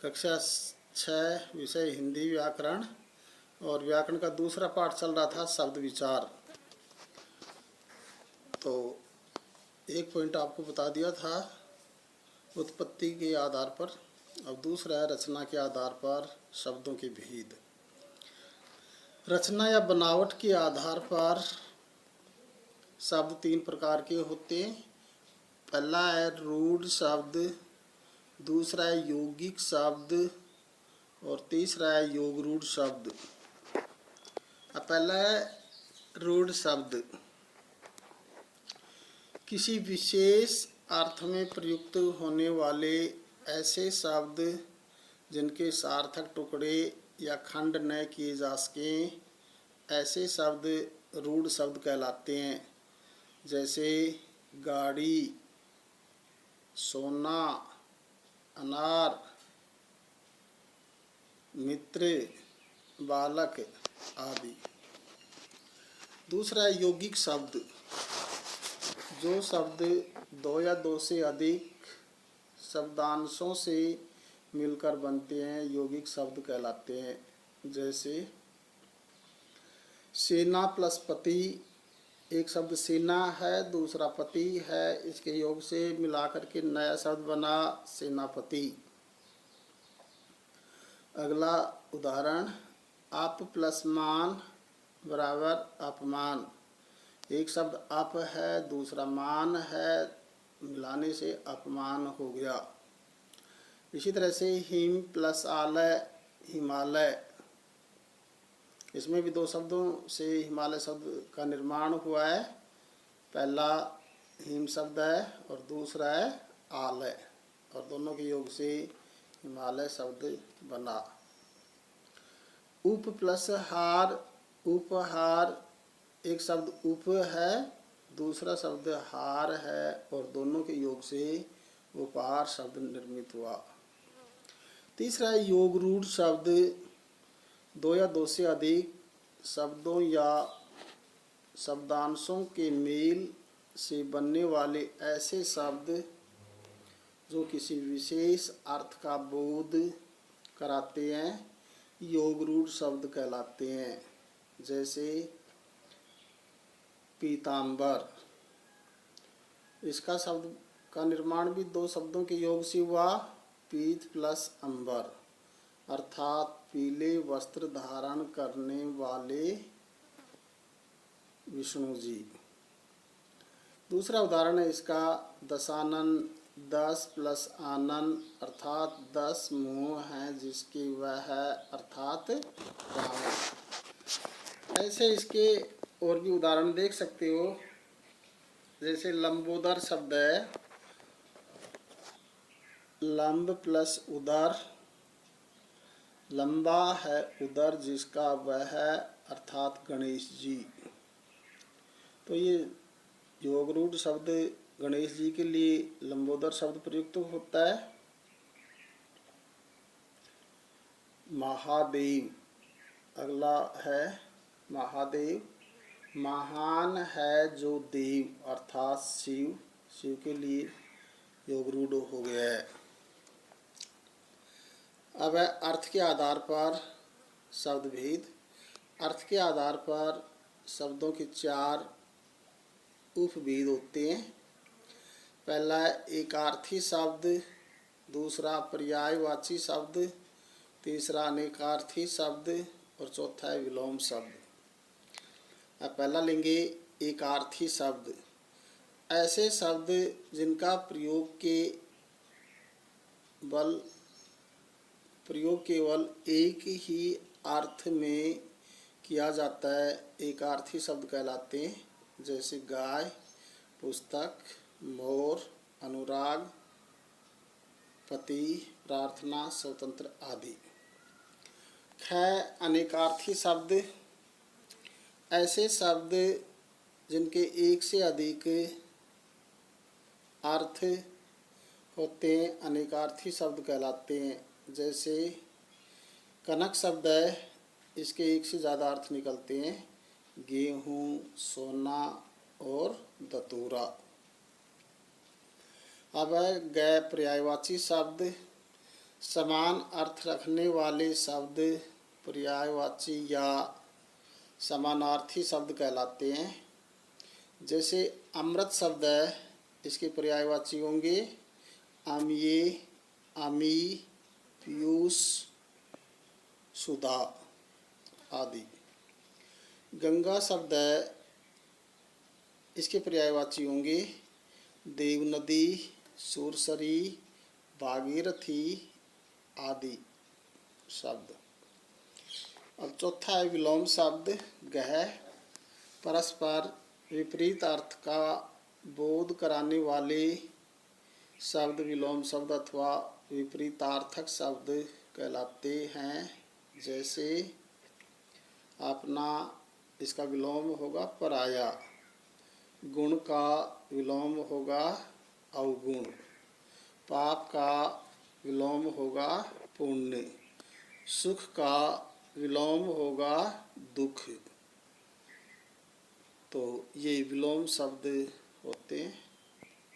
कक्षा 6 विषय हिंदी व्याकरण और व्याकरण का दूसरा पाठ चल रहा था शब्द विचार। तो एक पॉइंट आपको बता दिया था उत्पत्ति के आधार पर, अब दूसरा है रचना के आधार पर शब्दों के भेद। रचना या बनावट के आधार पर शब्द तीन प्रकार के होते हैं। पहला है रूढ़ शब्द, दूसरा है यौगिक शब्द और तीसरा है योग रूढ़ शब्द। अब पहला है रूढ़ शब्द। किसी विशेष अर्थ में प्रयुक्त होने वाले ऐसे शब्द जिनके सार्थक टुकड़े या खंड न किए जा सकें, ऐसे शब्द रूढ़ शब्द कहलाते हैं। जैसे गाड़ी, सोना, अनार, मित्र, बालक आदि। दूसरा है यौगिक शब्द। जो शब्द दो या दो से अधिक शब्दांशों से मिलकर बनते हैं यौगिक शब्द कहलाते हैं। जैसे सेना प्लस पति, एक शब्द सेना है, दूसरा पति है, इसके योग से मिलाकर के नया शब्द बना सेनापति। अगला उदाहरण अप प्लस मान बराबर अपमान। एक शब्द अप है, दूसरा मान है, मिलाने से अपमान हो गया। इसी तरह से हिम प्लस आलय हिमालय। इसमें भी दो शब्दों से हिमालय शब्द का निर्माण हुआ है। पहला हिम शब्द है और दूसरा है आलय, और दोनों के योग से हिमालय शब्द बना। उप प्लस हार उपहार। एक शब्द उप है, दूसरा शब्द हार है, और दोनों के योग से उपहार शब्द निर्मित हुआ। तीसरा है योग रूढ़ शब्द। दो या दो से अधिक शब्दों या शब्दांशों के मेल से बनने वाले ऐसे शब्द जो किसी विशेष अर्थ का बोध कराते हैं योग रूढ़ शब्द कहलाते हैं। जैसे पीताम्बर, इसका शब्द का निर्माण भी दो शब्दों के योग से हुआ, पीत प्लस अंबर, अर्थात पीले वस्त्र धारण करने वाले विष्णु जी। दूसरा उदाहरण है इसका दशानन, 10 प्लस आनन, अर्थात 10 मुँह हैं जिसके वह है, अर्थात रावण। ऐसे इसके और भी उदाहरण देख सकते हो। जैसे लंबोदर शब्द है, लंब प्लस उदर, लंबा है उदर जिसका वह है, अर्थात गणेश जी। तो ये योग रूढ़ शब्द गणेश जी के लिए लंबोदर शब्द प्रयुक्त होता है। महादेव, अगला है महादेव। महान है जो देव, अर्थात शिव, शिव के लिए योग रूढ़ हो गया है। अब है अर्थ के आधार पर शब्द भेद। अर्थ के आधार पर शब्दों के चार उपभेद होते हैं। पहला है एकार्थी शब्द, दूसरा पर्यायवाची शब्द, तीसरा अनेकार्थी शब्द और चौथा है विलोम शब्द। अब पहला लेंगे एकार्थी शब्द। ऐसे शब्द जिनका प्रयोग केवल एक ही अर्थ में किया जाता है एकार्थी शब्द कहलाते हैं। जैसे गाय, पुस्तक, मोर, अनुराग, पति, प्रार्थना, स्वतंत्र आदि। अनेकार्थी शब्द। ऐसे शब्द जिनके एक से अधिक अर्थ होते हैं अनेकार्थी शब्द कहलाते हैं। जैसे कनक शब्द है, इसके एक से ज़्यादा अर्थ निकलते हैं, गेहूँ, सोना और दतूरा। अब है गैर पर्यायवाची शब्द। समान अर्थ रखने वाले शब्द पर्यायवाची या समानार्थी शब्द कहलाते हैं। जैसे अमृत शब्द है, इसके पर्यायवाची होंगे अम्ये, अमी, पीयूष, सुधा आदि। गंगा शब्द है, इसके पर्यायवाची होंगे देवनदी, सुरसरी, भागीरथी आदि शब्द। और चौथा है विलोम शब्द गह। परस्पर विपरीत अर्थ का बोध कराने वाले शब्द विलोम शब्द अथवा विपरीतार्थक शब्द कहलाते हैं। जैसे अपना, इसका विलोम होगा पराया। गुण का विलोम होगा अवगुण। पाप का विलोम होगा पुण्य। सुख का विलोम होगा दुख। तो ये विलोम शब्द होते हैं।